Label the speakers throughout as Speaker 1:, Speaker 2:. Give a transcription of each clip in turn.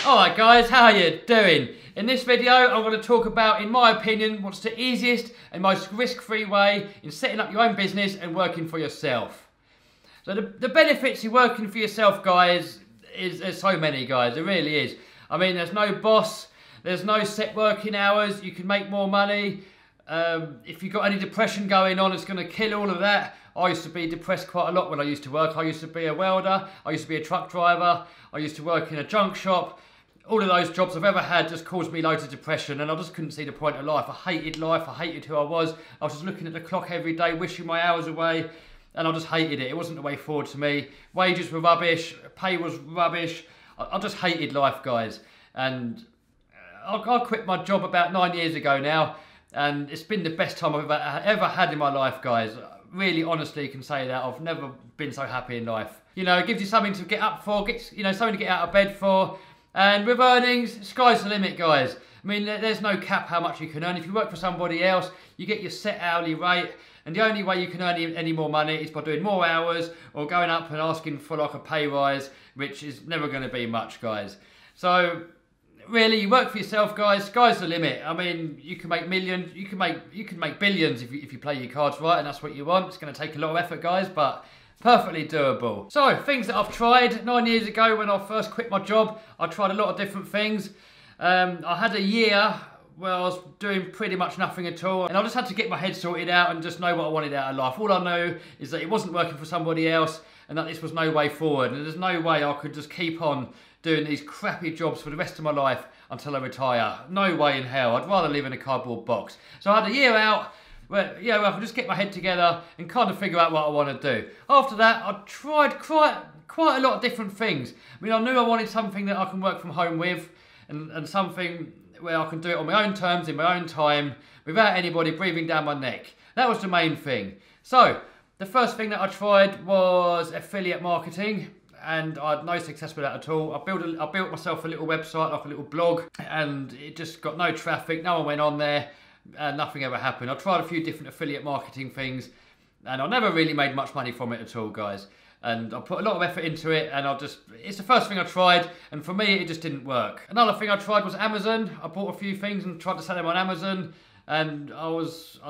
Speaker 1: Alright guys, how are you doing? In this video I'm going to talk about, in my opinion, what's the easiest and most risk-free way in setting up your own business and working for yourself. So the benefits of working for yourself, guys, there's so many, guys, there really is. I mean, there's no boss, there's no set working hours, you can make more money. If you've got any depression going on, it's going to kill all of that. I used to be depressed quite a lot when I used to work. I used to be a welder, I used to be a truck driver, I used to work in a junk shop. All of those jobs I've ever had just caused me loads of depression, and I just couldn't see the point of life. I hated life, I hated who I was just looking at the clock every day, wishing my hours away, and I just hated it. It wasn't the way forward to me. Wages were rubbish, pay was rubbish. I just hated life, guys. And I quit my job about 9 years ago now, and it's been the best time I've ever had in my life, guys. Really, honestly, can say that. I've never been so happy in life. You know, it gives you something to get up for, something to get out of bed for. And with earnings, sky's the limit, guys. I mean, there's no cap how much you can earn. If you work for somebody else, you get your set hourly rate. And the only way you can earn any more money is by doing more hours or going up and asking for like a pay rise, which is never going to be much, guys. So really, you work for yourself, guys. Sky's the limit. I mean, you can make millions, you can make billions if you play your cards right, and that's what you want. It's going to take a lot of effort, guys, but perfectly doable. So, things that I've tried. 9 years ago when I first quit my job, I tried a lot of different things. I had a year where I was doing pretty much nothing at all, and I just had to get my head sorted out and just know what I wanted out of life. All I know is that it wasn't working for somebody else, and that this was no way forward, and there's no way I could just keep on doing these crappy jobs for the rest of my life until I retire. No way in hell. I'd rather live in a cardboard box. So I had a year out where, I could just get my head together and kind of figure out what I want to do. After that, I tried quite a lot of different things. I mean, I knew I wanted something that I can work from home with, and something where I can do it on my own terms, in my own time, without anybody breathing down my neck. That was the main thing. So, the first thing that I tried was affiliate marketing, and I had no success with that at all. I built myself a little website, like a little blog, and it just got no traffic, no one went on there, and nothing ever happened. I tried a few different affiliate marketing things, and I never really made much money from it at all, guys. And I put a lot of effort into it, and it's the first thing I tried, and for me, it just didn't work. Another thing I tried was Amazon. I bought a few things and tried to sell them on Amazon, and I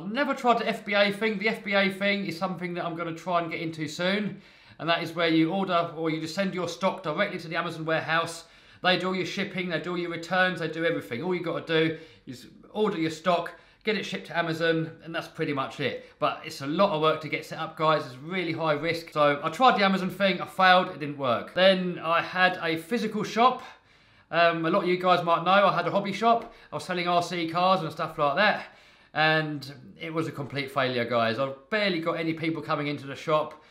Speaker 1: never tried the FBA thing. The FBA thing is something that I'm going to try and get into soon, and that is where you order, or you just send your stock directly to the Amazon warehouse. They do all your shipping, they do all your returns, they do everything. All you got to do is order your stock, get it shipped to Amazon, and that's pretty much it. But it's a lot of work to get set up, guys. It's really high risk. So I tried the Amazon thing, I failed, it didn't work. Then I had a physical shop. A lot of you guys might know, I had a hobby shop. I was selling RC cars and stuff like that. And it was a complete failure, guys. I barely got any people coming into the shop.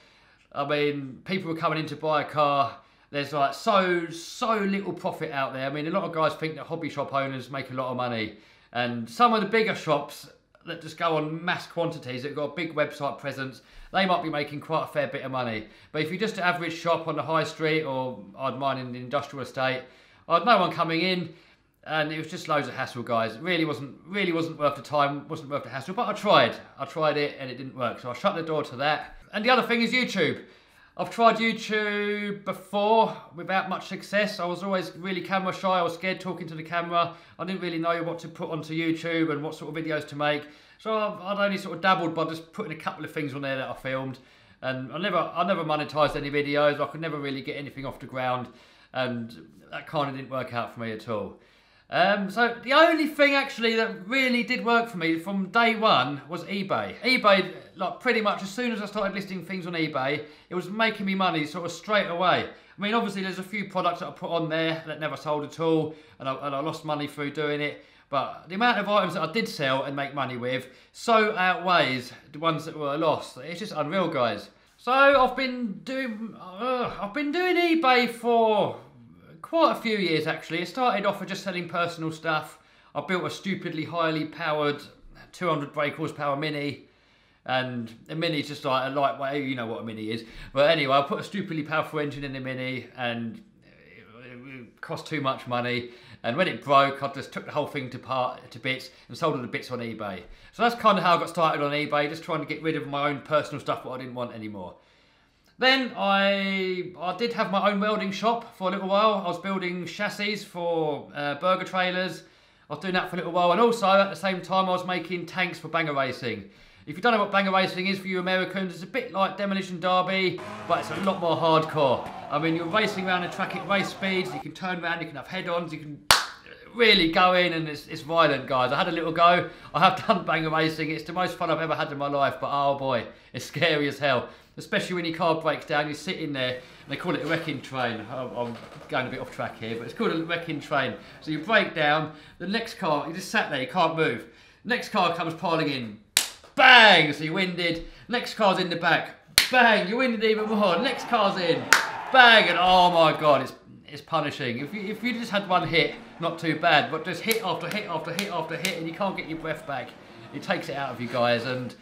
Speaker 1: I mean, people were coming in to buy a car. There's like so little profit out there. I mean, a lot of guys think that hobby shop owners make a lot of money. And some of the bigger shops that just go on mass quantities, that got a big website presence, they might be making quite a fair bit of money. But if you're just an average shop on the high street, or I'd mine in the industrial estate, I had no one coming in, and it was just loads of hassle, guys. It really wasn't worth the time, wasn't worth the hassle. But I tried it, and it didn't work. So I shut the door to that. And the other thing is YouTube. I've tried YouTube before without much success. I was always really camera shy. I was scared talking to the camera. I didn't really know what to put onto YouTube and what sort of videos to make. So I'd only sort of dabbled by just putting a couple of things on there that I filmed. And I never monetized any videos. I could never really get anything off the ground. And that kind of didn't work out for me at all. So the only thing actually that really did work for me from day one was eBay. eBay, like pretty much as soon as I started listing things on eBay, it was making me money sort of straight away. I mean, obviously there's a few products that I put on there that never sold at all, and I lost money through doing it. But the amount of items that I did sell and make money with so outweighs the ones that were a loss. It's just unreal, guys. So I've been doing eBay for quite a few years, actually. It started off with just selling personal stuff. I built a stupidly highly powered 200 brake horsepower Mini, and a Mini's just like a lightweight, you know what a Mini is. But anyway, I put a stupidly powerful engine in the Mini, and it cost too much money. And when it broke, I just took the whole thing to bits and sold all the bits on eBay. So that's kind of how I got started on eBay, just trying to get rid of my own personal stuff that I didn't want anymore. Then I did have my own welding shop for a little while. I was building chassis for burger trailers. I was doing that for a little while, and also at the same time I was making tanks for banger racing. If you don't know what banger racing is for you Americans, it's a bit like Demolition Derby, but it's a lot more hardcore. I mean, you're racing around a track at race speeds, you can turn around, you can have head-ons, you can really go in, and it's violent, guys. I had a little go. I have done banger racing. It's the most fun I've ever had in my life, but oh boy, it's scary as hell. Especially when your car breaks down, you sit in there, and they call it a wrecking train. I'm going a bit off track here, but it's called a wrecking train. So you break down, the next car, you just sat there, you can't move. Next car comes piling in, bang, so you're winded. Next car's in the back, bang, you're winded even more. Next car's in, bang, and oh my God, it's punishing. If you just had one hit, not too bad, but just hit after hit after hit after hit, and you can't get your breath back. It takes it out of you guys, and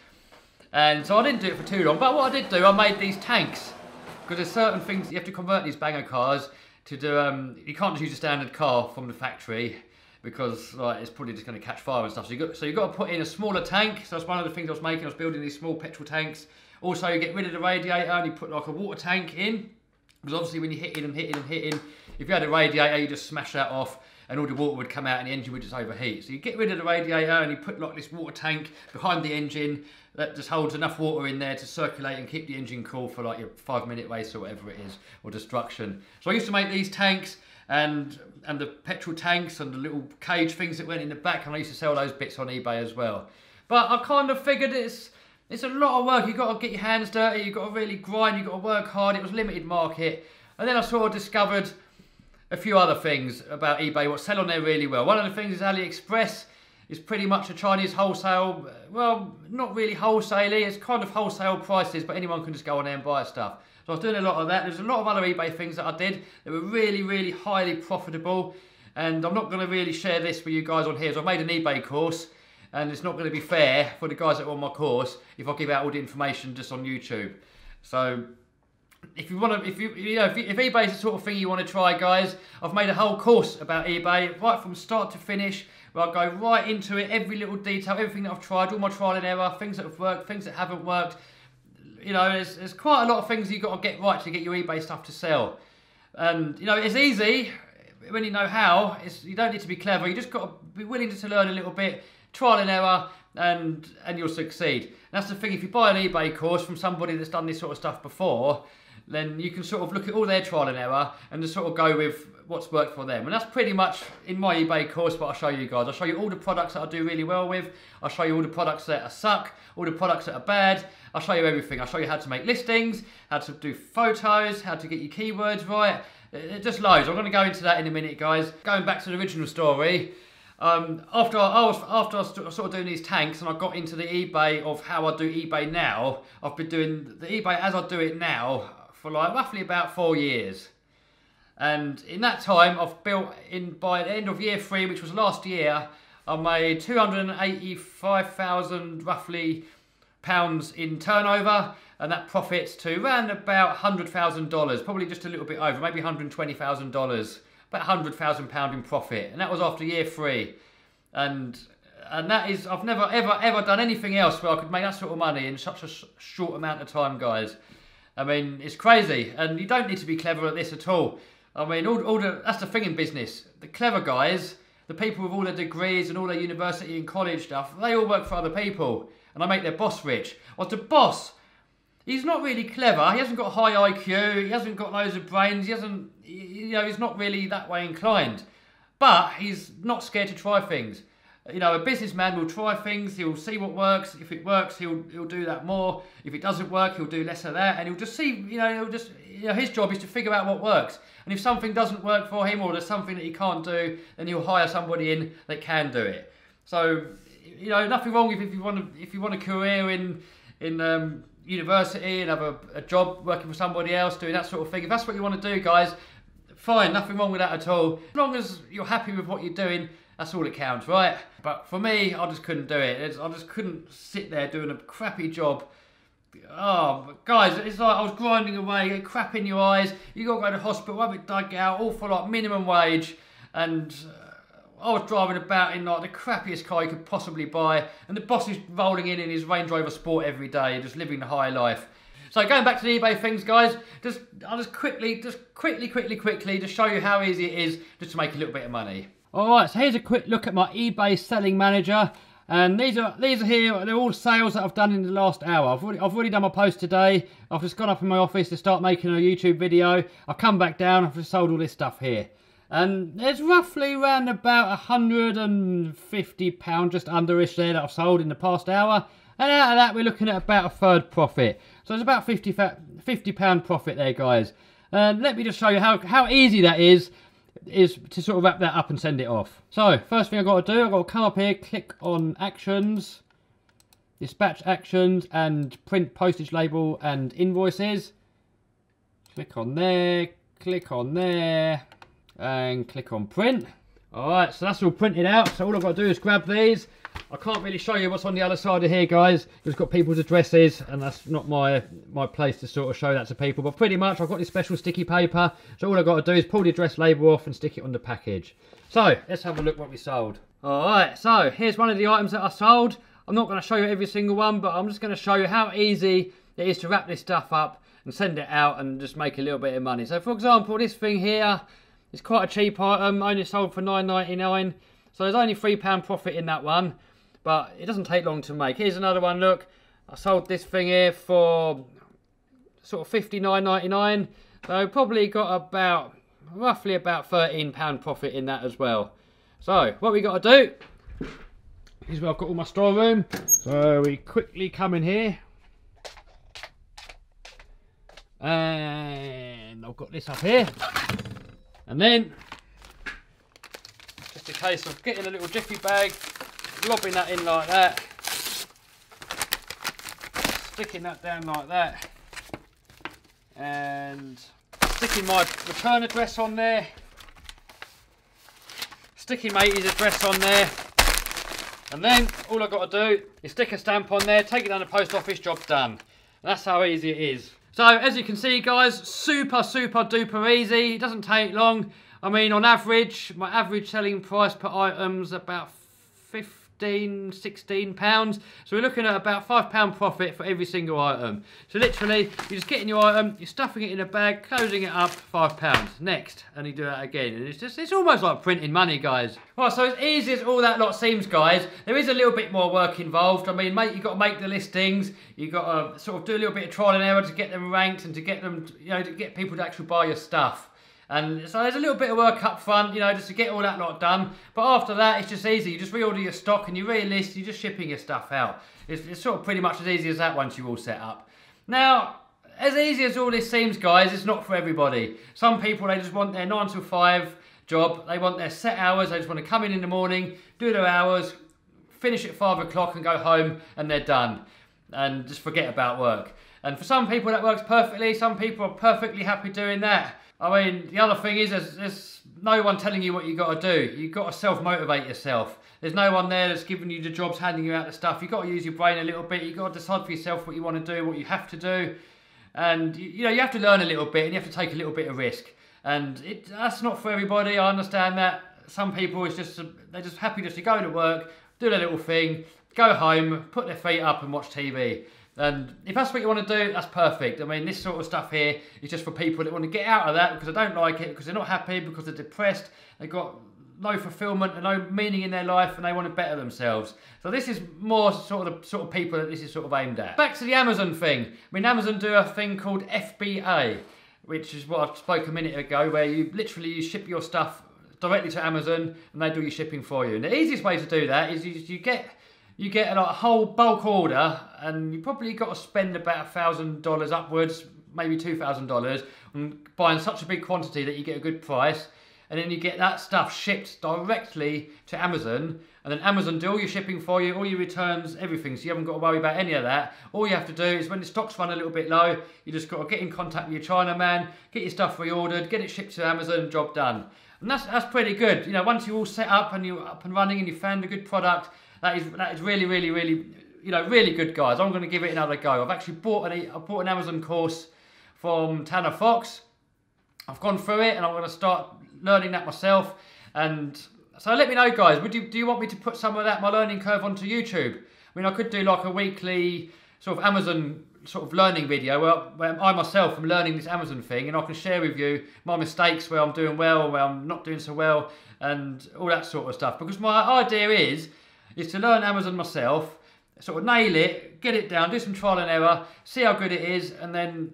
Speaker 1: so I didn't do it for too long. But what I did do, I made these tanks, because there's certain things you have to convert these banger cars to do. You can't just use a standard car from the factory, because like, it's probably just going to catch fire and stuff. So you've got to put in a smaller tank. So that's one of the things I was making. I was building these small petrol tanks. Also, you get rid of the radiator and you put like a water tank in, because obviously when you're hitting and hitting and hitting, if you had a radiator, you just smash that off, and all the water would come out and the engine would just overheat. So you get rid of the radiator and you put like this water tank behind the engine that just holds enough water in there to circulate and keep the engine cool for like your 5-minute race or whatever it is, or destruction. So I used to make these tanks and the petrol tanks and the little cage things that went in the back, and I used to sell those bits on eBay as well. But I kind of figured it's a lot of work. You've got to get your hands dirty, you've got to really grind, you've got to work hard. It was limited market. And then I sort of discovered a few other things about eBay, what sell on there really well. One of the things is AliExpress is pretty much a Chinese wholesale, well, not really wholesale-y, it's kind of wholesale prices, but anyone can just go on there and buy stuff. So I was doing a lot of that. There's a lot of other eBay things that I did that were really, really highly profitable, and I'm not going to really share this with you guys on here. So I made an eBay course, and it's not going to be fair for the guys that are on my course if I give out all the information just on YouTube. So if you want to, if eBay is the sort of thing you want to try, guys, I've made a whole course about eBay, right from start to finish, where I go right into it, every little detail, everything that I've tried, all my trial and error, things that have worked, things that haven't worked. You know, there's quite a lot of things you've got to get right to get your eBay stuff to sell. And, you know, it's easy when you know how. You don't need to be clever. You just got to be willing to learn a little bit, trial and error, and you'll succeed. And that's the thing, if you buy an eBay course from somebody that's done this sort of stuff before, then you can sort of look at all their trial and error and just sort of go with what's worked for them. And that's pretty much in my eBay course what I'll show you guys. I'll show you all the products that I do really well with. I'll show you all the products that are suck, all the products that are bad. I'll show you everything. I'll show you how to make listings, how to do photos, how to get your keywords right. Just loads. I'm going to go into that in a minute, guys. Going back to the original story, after I was sort of doing these tanks and I got into the eBay of how I do eBay now, I've been doing the eBay as I do it now for like roughly about 4 years. And in that time, I've built by the end of year 3, which was last year, I made 285,000 roughly pounds in turnover, and that profits to around about $100,000, probably just a little bit over, maybe $120,000, about £100,000 in profit, and that was after year 3. And that is, I've never ever done anything else where I could make that sort of money in such a short amount of time, guys. I mean, it's crazy, and you don't need to be clever at this at all. I mean, that's the thing in business. The clever guys, the people with all their degrees and all their university and college stuff, they all work for other people, and they make their boss rich. Well, the boss, he's not really clever. He hasn't got high IQ. He hasn't got loads of brains. He's not really that way inclined. But he's not scared to try things. You know, a businessman will try things, he'll see what works. If it works, he'll do that more. If it doesn't work, he'll do less of that, and he'll just see, his job is to figure out what works. And if something doesn't work for him, or there's something that he can't do, then he'll hire somebody in that can do it. So, nothing wrong if you want a career in university and have a job working for somebody else, doing that sort of thing. If that's what you want to do, guys, fine, nothing wrong with that at all. As long as you're happy with what you're doing, that's all that counts, right? But for me, I just couldn't do it. I just couldn't sit there doing a crappy job. Oh, guys, it's like I was grinding away, get crap in your eyes, you got to go to hospital, have it dug out, all for like minimum wage, and I was driving about in like the crappiest car you could possibly buy, and the boss is rolling in his Range Rover Sport every day, just living the high life. So going back to the eBay things, guys, I'll just quickly show you how easy it is just to make a little bit of money. Alright, so here's a quick look at my eBay selling manager. And these are here, they're all sales that I've done in the last hour. I've already done my post today. I've just gone up in my office to start making a YouTube video. I've come back down, I've just sold all this stuff here. And there's roughly around about £150, just under-ish there, that I've sold in the past hour. And out of that, we're looking at about a third profit. So it's about £50 profit there, guys. And let me just show you how easy that is to sort of wrap that up and send it off. So, first thing I've got to do, I've got to come up here, click on Actions, Dispatch Actions, and Print Postage Label and Invoices. Click on there, and click on Print. Alright, so that's all printed out. So all I've got to do is grab these. I can't really show you what's on the other side of here, guys. It's got people's addresses, and that's not my place to sort of show that to people. But pretty much, I've got this special sticky paper. So all I've got to do is pull the address label off and stick it on the package. So let's have a look what we sold. Alright, so here's one of the items that I sold. I'm not going to show you every single one, but I'm just going to show you how easy it is to wrap this stuff up and send it out and just make a little bit of money. So for example, this thing here is quite a cheap item, only sold for £9.99. So there's only £3 profit in that one, but it doesn't take long to make. Here's another one, look. I sold this thing here for sort of £59.99. So probably got roughly about £13 profit in that as well. So what we got to do is where I've got all my storeroom. So we quickly come in here. And I've got this up here. And then, just a case of getting a little jiffy bag, lobbing that in like that, sticking that down like that, and sticking my return address on there, sticking matey's address on there, and then all I've got to do is stick a stamp on there, take it down to the post office, job done. And that's how easy it is. So as you can see, guys, super duper easy. It doesn't take long. I mean, on average, my average selling price per item is about £16. So we're looking at about £5 profit for every single item. So literally, you're just getting your item, you're stuffing it in a bag, closing it up, £5. Next, and you do that again. And it's almost like printing money, guys. Right, so as easy as all that lot seems, guys, there is a little bit more work involved. I mean, mate, you've got to make the listings, you've got to sort of do a little bit of trial and error to get them ranked and to get them, you know, to get people to actually buy your stuff. And so there's a little bit of work up front, you know, just to get all that lot done. But after that, it's just easy. You just reorder your stock and you relist, you're just shipping your stuff out. It's sort of pretty much as easy as that once you're all set up. Now, as easy as all this seems, guys, it's not for everybody. Some people, they just want their 9 to 5 job. They want their set hours. They just want to come in the morning, do their hours, finish at 5 o'clock and go home and they're done. And just forget about work. And for some people that works perfectly. Some people are perfectly happy doing that. I mean, the other thing is there's no one telling you what you've got to do. You've got to self-motivate yourself. There's no one there that's giving you the jobs, handing you out the stuff. You've got to use your brain a little bit. You've got to decide for yourself what you want to do, what you have to do. And, you know, you have to learn a little bit and you have to take a little bit of risk. And that's not for everybody. I understand that. Some people, they're just happy just to go to work, do their little thing, go home, put their feet up and watch TV. And if that's what you want to do, that's perfect. I mean, this sort of stuff here is just for people that want to get out of that because they don't like it, because they're not happy, because they're depressed, they've got no fulfillment and no meaning in their life and they want to better themselves. So this is more sort of people that this is sort of aimed at. Back to the Amazon thing. I mean, Amazon do a thing called FBA, which is what I spoke a minute ago, where you literally ship your stuff directly to Amazon and they do your shipping for you. And the easiest way to do that is you get like a whole bulk order, and you probably got to spend about $1,000 upwards, maybe $2,000, on buying such a big quantity that you get a good price. And then you get that stuff shipped directly to Amazon, and then Amazon do all your shipping for you, all your returns, everything, so you haven't got to worry about any of that. All you have to do is when the stocks run a little bit low, you just got to get in contact with your China man, get your stuff reordered, get it shipped to Amazon, job done. And that's pretty good. You know, once you're all set up and you're up and running and you found a good product, that is really, you know, really good, guys. I'm going to give it another go. I've actually bought an Amazon course from Tanner Fox. I've gone through it and I'm going to start learning that myself. And so let me know, guys, do you want me to put some of that, my learning curve, onto YouTube? I mean, I could do like a weekly sort of Amazon sort of learning video where I myself am learning this Amazon thing, and I can share with you my mistakes, where I'm doing well, where I'm not doing so well, and all that sort of stuff. Because my idea is to learn Amazon myself, sort of nail it, get it down, do some trial and error, see how good it is, and then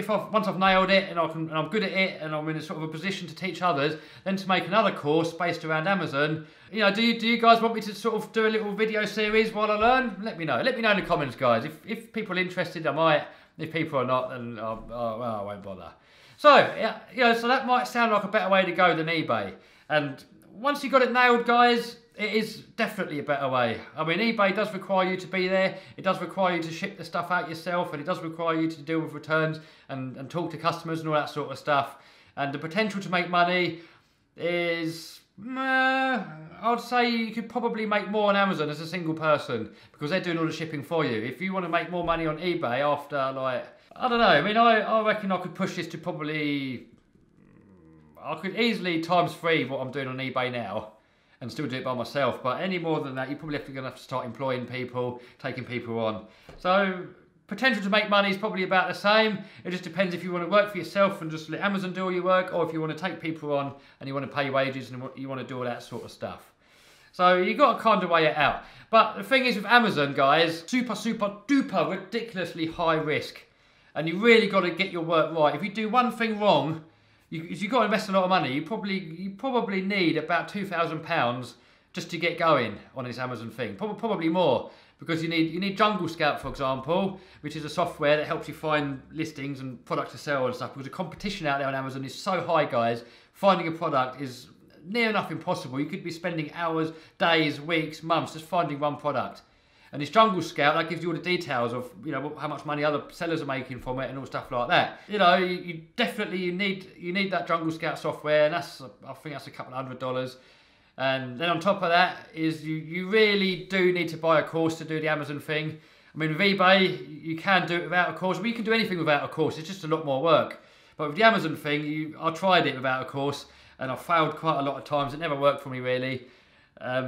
Speaker 1: once I've nailed it and I'm good at it and I'm in a sort of a position to teach others, then to make another course based around Amazon. You know, do you guys want me to sort of do a little video series while I learn? Let me know. Let me know in the comments, guys. If people are interested, I might. If people are not, then I won't bother. So, yeah, you know, so that might sound like a better way to go than eBay. And once you've got it nailed, guys, it is definitely a better way. I mean, eBay does require you to be there. It does require you to ship the stuff out yourself, and it does require you to deal with returns and talk to customers and all that sort of stuff. And the potential to make money is, I would say you could probably make more on Amazon as a single person, because they're doing all the shipping for you. If you want to make more money on eBay after, like, I don't know, I mean, I reckon I could push this to probably, I could easily ×3 what I'm doing on eBay now, and still do it by myself. But any more than that, you're probably going to have to start employing people, taking people on. So potential to make money is probably about the same. It just depends if you want to work for yourself and just let Amazon do all your work, or if you want to take people on and you want to pay wages and you want to do all that sort of stuff. So you've got to kind of weigh it out. But the thing is with Amazon, guys, super duper ridiculously high risk. And you really got to get your work right. If you do one thing wrong, you've got to invest a lot of money. You probably need about £2,000 just to get going on this Amazon thing. Probably more, because you need Jungle Scout, for example, which is a software that helps you find listings and products to sell and stuff. Because the competition out there on Amazon is so high, guys. Finding a product is near enough impossible. You could be spending hours, days, weeks, months just finding one product. And this Jungle Scout, that gives you all the details of, you know, how much money other sellers are making from it and all stuff like that. You know, you definitely need that Jungle Scout software, and I think that's a couple of $100. And then on top of that is you really do need to buy a course to do the Amazon thing. I mean, with eBay, you can do it without a course, but you can do anything without a course. It's just a lot more work. But with the Amazon thing, I tried it without a course, and I failed quite a lot of times. It never worked for me, really.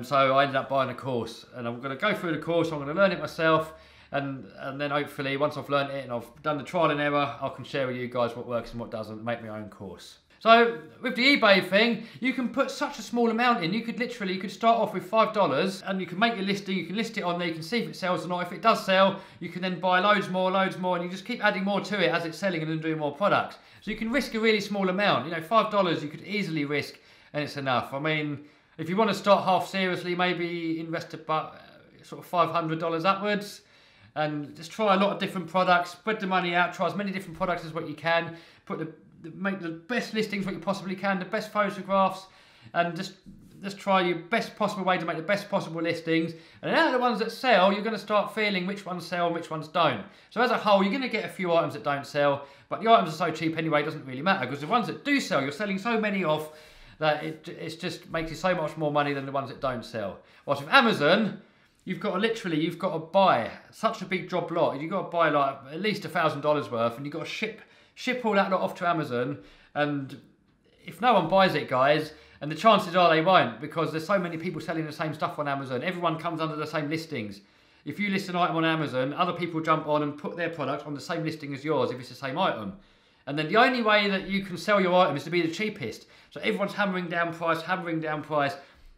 Speaker 1: So I ended up buying a course, and I'm going to go through the course. I'm going to learn it myself, and then hopefully once I've learned it and I've done the trial and error, I can share with you guys what works and what doesn't, and make my own course. So with the eBay thing, you can put such a small amount in. You could start off with $5, and you can make your listing. You can list it on there. You can see if it sells or not. If it does sell, you can then buy loads more, and you just keep adding more to it as it's selling and then doing more products. So you can risk a really small amount. You know, $5 you could easily risk, and it's enough. I mean, if you want to start half seriously, maybe invest about sort of $500 upwards, and just try a lot of different products. Spread the money out. Try as many different products as what you can. Make the best listings what you possibly can, the best photographs, and just try your best possible way to make the best possible listings. And out of the ones that sell, you're going to start feeling which ones sell and which ones don't. So as a whole, you're going to get a few items that don't sell, but the items are so cheap anyway, it doesn't really matter, because the ones that do sell, you're selling so many of that it just makes you so much more money than the ones that don't sell. Whilst with Amazon, you've got to buy such a big job lot. You've got to buy like at least $1,000 worth, and you've got to ship all that lot off to Amazon. And if no one buys it, guys, and the chances are they won't, because there's so many people selling the same stuff on Amazon. Everyone comes under the same listings. If you list an item on Amazon, other people jump on and put their product on the same listing as yours if it's the same item. And then the only way that you can sell your item is to be the cheapest. So everyone's hammering down price,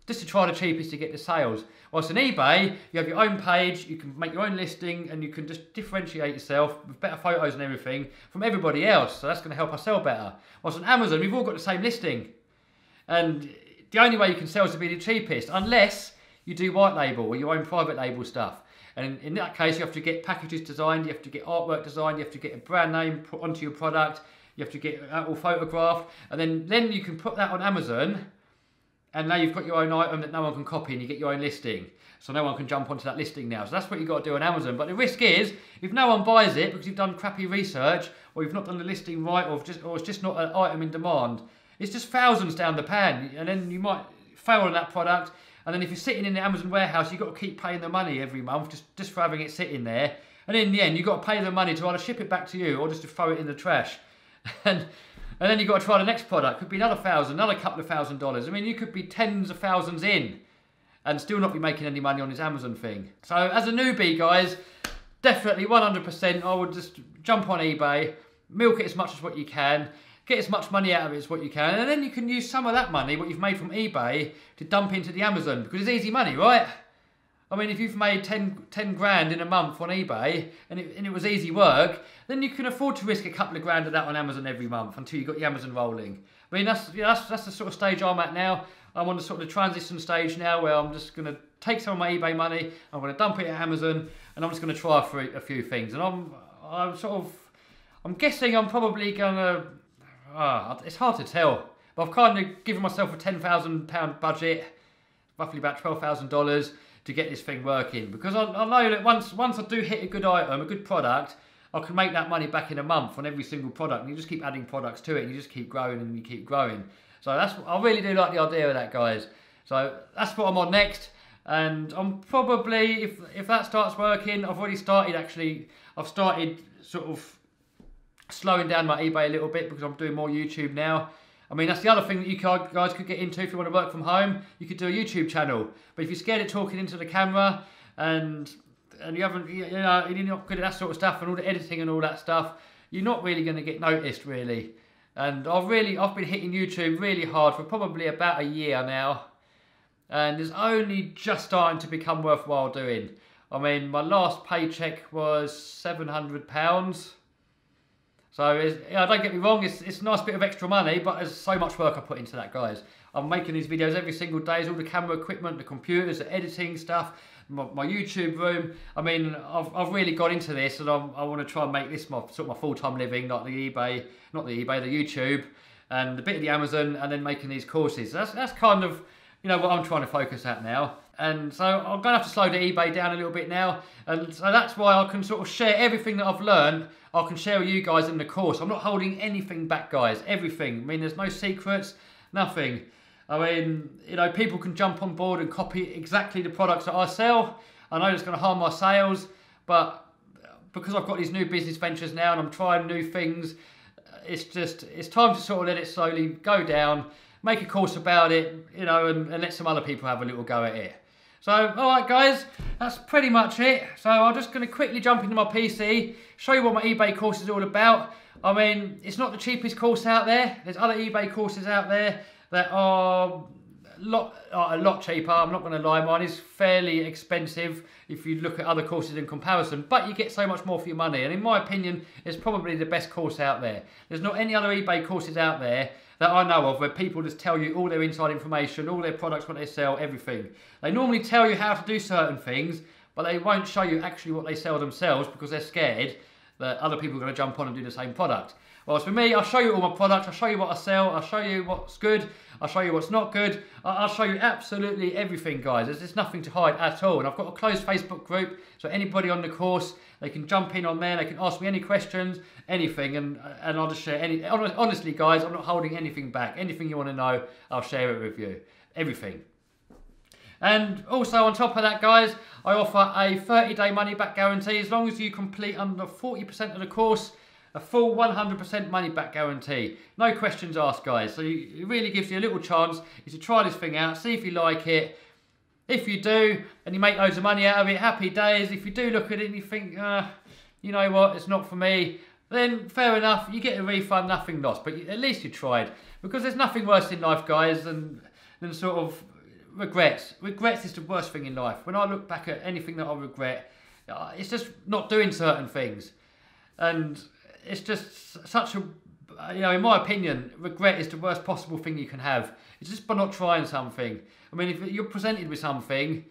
Speaker 1: just to try the cheapest to get the sales. Whilst on eBay, you have your own page, you can make your own listing, and you can just differentiate yourself with better photos and everything from everybody else. So that's going to help us sell better. Whilst on Amazon, we've all got the same listing. And the only way you can sell is to be the cheapest, unless you do white label or your own private label stuff. And in that case, you have to get packages designed, you have to get artwork designed, you have to get a brand name put onto your product, you have to get it all photographed, and then you can put that on Amazon, and now you've got your own item that no one can copy, and you get your own listing. So no one can jump onto that listing now. So that's what you've got to do on Amazon. But the risk is, if no one buys it because you've done crappy research, or you've not done the listing right, or it's just not an item in demand, it's just thousands down the pan, and then you might fail on that product. And then if you're sitting in the Amazon warehouse, you've got to keep paying the money every month just for having it sitting there. And in the end, you've got to pay the money to either ship it back to you or just to throw it in the trash. And then you've got to try the next product. Could be another $1,000, another couple of $1,000s. I mean, you could be tens of thousands in and still not be making any money on this Amazon thing. So as a newbie, guys, definitely 100%, I would just jump on eBay, milk it as much as what you can, get as much money out of it as what you can, and then you can use some of that money, what you've made from eBay, to dump into the Amazon, because it's easy money, right? I mean, if you've made 10 grand in a month on eBay, and it was easy work, then you can afford to risk a couple of grand of that on Amazon every month until you got the Amazon rolling. I mean, that's the sort of stage I'm at now. I'm on the sort of transition stage now where I'm just going to take some of my eBay money, I'm going to dump it at Amazon, and I'm just going to try for a few things. And I'm guessing I'm probably going to, it's hard to tell, but I've kind of given myself a £10,000 budget, roughly about $12,000, to get this thing working, because I know that once I do hit a good item, a good product, I can make that money back in a month on every single product, and you just keep adding products to it, and you just keep growing and you keep growing. So I really do like the idea of that, guys. So that's what I'm on next, and I'm probably, if that starts working, I've started sort of slowing down my eBay a little bit because I'm doing more YouTube now. I mean, that's the other thing that you guys could get into if you want to work from home. You could do a YouTube channel. But if you're scared of talking into the camera and you're not good at that sort of stuff and all the editing and all that stuff, you're not really going to get noticed, really. And I've been hitting YouTube really hard for probably about a year now. And it's only just starting to become worthwhile doing. I mean, my last paycheck was £700. So, don't get me wrong, it's a nice bit of extra money, but there's so much work I put into that, guys. I'm making these videos every single day, all the camera equipment, the computers, the editing stuff, my YouTube room. I mean, I've really got into this, and I want to try and make this my full-time living, not the YouTube, and a bit of the Amazon, and then making these courses. So that's kind of, what I'm trying to focus at now. And so I'm going to have to slow the eBay down a little bit now. And so that's why I can sort of share everything that I've learned. I can share with you guys in the course. I'm not holding anything back, guys. Everything. I mean, there's no secrets, nothing. I mean, people can jump on board and copy exactly the products that I sell. I know it's going to harm my sales, but because I've got these new business ventures now and I'm trying new things, it's time to sort of let it slowly go down, make a course about it, and let some other people have a little go at it. So, alright guys, that's pretty much it. So I'm just going to quickly jump into my PC, show you what my eBay course is all about. I mean, it's not the cheapest course out there. There's other eBay courses out there that are a lot cheaper. I'm not going to lie, mine is fairly expensive if you look at other courses in comparison, but you get so much more for your money, and in my opinion, it's probably the best course out there. There's not any other eBay courses out there that I know of where people just tell you all their inside information, all their products, what they sell, everything. They normally tell you how to do certain things, but they won't show you actually what they sell themselves because they're scared that other people are going to jump on and do the same product. Whereas for me, I'll show you all my products, I'll show you what I sell, I'll show you what's good, I'll show you what's not good, I'll show you absolutely everything, guys. There's nothing to hide at all. And I've got a closed Facebook group, so anybody on the course, they can jump in on there, they can ask me any questions, anything, and I'll just share any. Honestly, guys, I'm not holding anything back. Anything you want to know, I'll share it with you. Everything. And also on top of that, guys, I offer a 30-day money-back guarantee. As long as you complete under 40% of the course, a full 100% money-back guarantee. No questions asked, guys. So it really gives you a little chance to try this thing out, see if you like it. If you do, and you make loads of money out of it, happy days. If you do look at it and you think, you know what, it's not for me, then fair enough, you get a refund, nothing lost. But at least you tried. Because there's nothing worse in life, guys, than sort of regrets. Regrets is the worst thing in life. When I look back at anything that I regret, it's just not doing certain things. And it's just such a, in my opinion, regret is the worst possible thing you can have. It's just by not trying something. I mean, if you're presented with something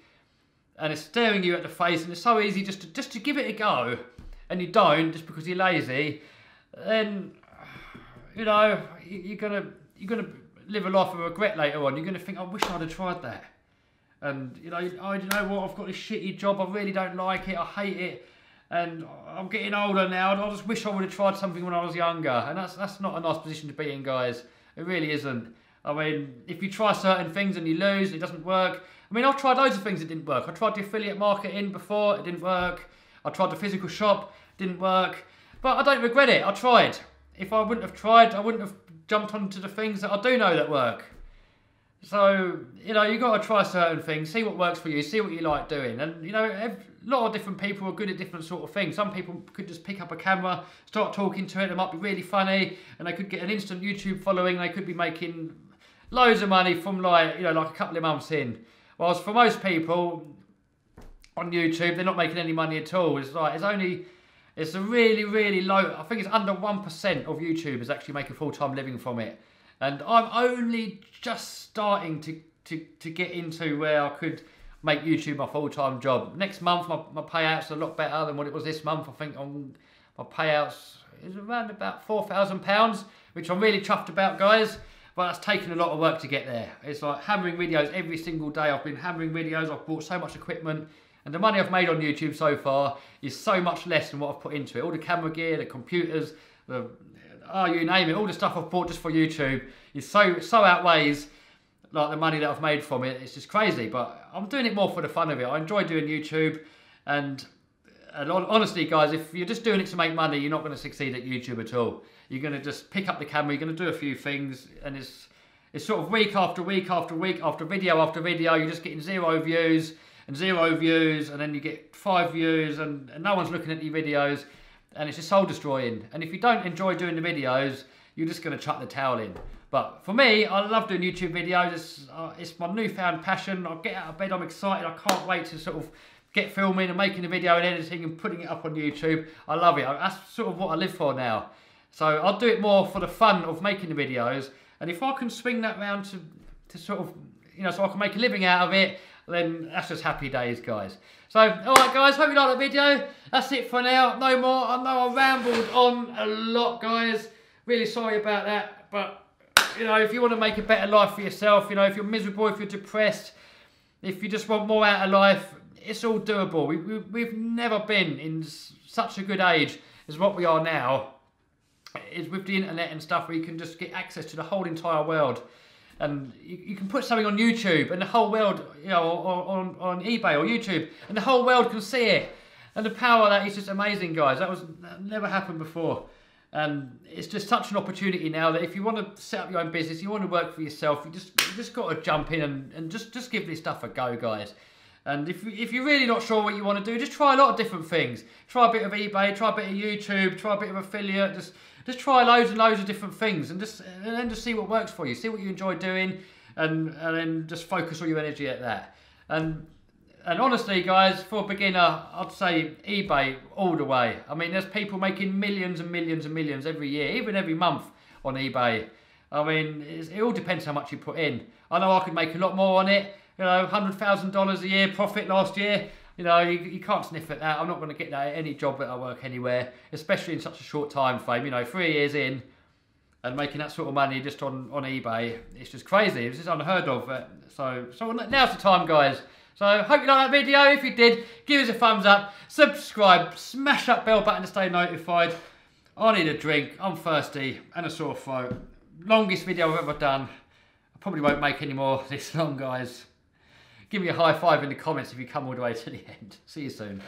Speaker 1: and it's staring you at the face and it's so easy just to give it a go, and you don't just because you're lazy, then you're gonna live a life of regret later on. You're gonna think, I wish I'd have tried that. And you know what, I've got this shitty job, I really don't like it, I hate it. And I'm getting older now, and I just wish I would have tried something when I was younger. And that's not a nice position to be in, guys. It really isn't. I mean, if you try certain things and you lose, it doesn't work. I mean, I've tried loads of things that didn't work. I tried the affiliate marketing before, it didn't work. I tried the physical shop, didn't work. But I don't regret it, I tried. If I wouldn't have tried, I wouldn't have jumped onto the things that I do know that work. So, you know, you've got to try certain things, see what works for you, see what you like doing. And, you know, a lot of different people are good at different sort of things. Some people could just pick up a camera, start talking to it, it might be really funny, and they could get an instant YouTube following, they could be making loads of money from like, you know, like a couple of months in. Whilst for most people on YouTube, they're not making any money at all. It's like, it's a really, really low, I think it's under 1% of YouTubers actually make a full-time living from it. And I'm only just starting to get into where I could make YouTube my full-time job. Next month, my payouts are a lot better than what it was this month. I think my payouts is around about £4,000, which I'm really chuffed about, guys. But that's taken a lot of work to get there. It's like hammering videos every single day. I've been hammering videos. I've bought so much equipment. And the money I've made on YouTube so far is so much less than what I've put into it. All the camera gear, the computers, you name it, all the stuff I've bought just for YouTube is so outweighs like the money that I've made from it. It's just crazy, but I'm doing it more for the fun of it. I enjoy doing YouTube, and honestly, guys, if you're just doing it to make money, you're not going to succeed at YouTube at all. You're going to just pick up the camera, you're going to do a few things, and it's sort of week after week after week after video, you're just getting 0 views, and then you get 5 views, and no one's looking at your videos. And it's just soul destroying. And if you don't enjoy doing the videos, you're just going to chuck the towel in. But for me, I love doing YouTube videos. It's my newfound passion. I get out of bed, I'm excited. I can't wait to sort of get filming and making a video and editing and putting it up on YouTube. I love it. That's sort of what I live for now. So I'll do it more for the fun of making the videos. And if I can swing that round to sort of, you know, so I can make a living out of it, then that's just happy days, guys. So, alright guys, hope you like the video. That's it for now. No more. I know I rambled on a lot, guys. Really sorry about that. But, you know, if you want to make a better life for yourself, you know, if you're miserable, if you're depressed, if you just want more out of life, it's all doable. We've never been in such a good age as what we are now. Is with the internet and stuff where you can just get access to the whole entire world. And you can put something on YouTube and the whole world, you know, on eBay or YouTube, and the whole world can see it. And the power of that is just amazing, guys. That never happened before. And it's just such an opportunity now that if you want to set up your own business, you want to work for yourself, you just got to jump in and just give this stuff a go, guys. And if you're really not sure what you want to do, just try a lot of different things. Try a bit of eBay, try a bit of YouTube, try a bit of affiliate, just try loads and loads of different things, and then just see what works for you. See what you enjoy doing, and then just focus all your energy at that. And honestly, guys, for a beginner, I'd say eBay all the way. I mean, there's people making millions and millions and millions every year, even every month on eBay. I mean, it all depends how much you put in. I know I could make a lot more on it. You know, $100,000 a year profit last year. You know, you can't sniff at that. I'm not going to get that at any job that I work anywhere, especially in such a short time frame. You know, 3 years in and making that sort of money just on eBay, it's just crazy. It's just unheard of. So now's the time, guys. So hope you liked that video. If you did, give us a thumbs up, subscribe, smash that bell button to stay notified. I need a drink, I'm thirsty, and a sore throat. Longest video I've ever done. I probably won't make any more this long, guys. Give me a high five in the comments if you come all the way to the end. See you soon.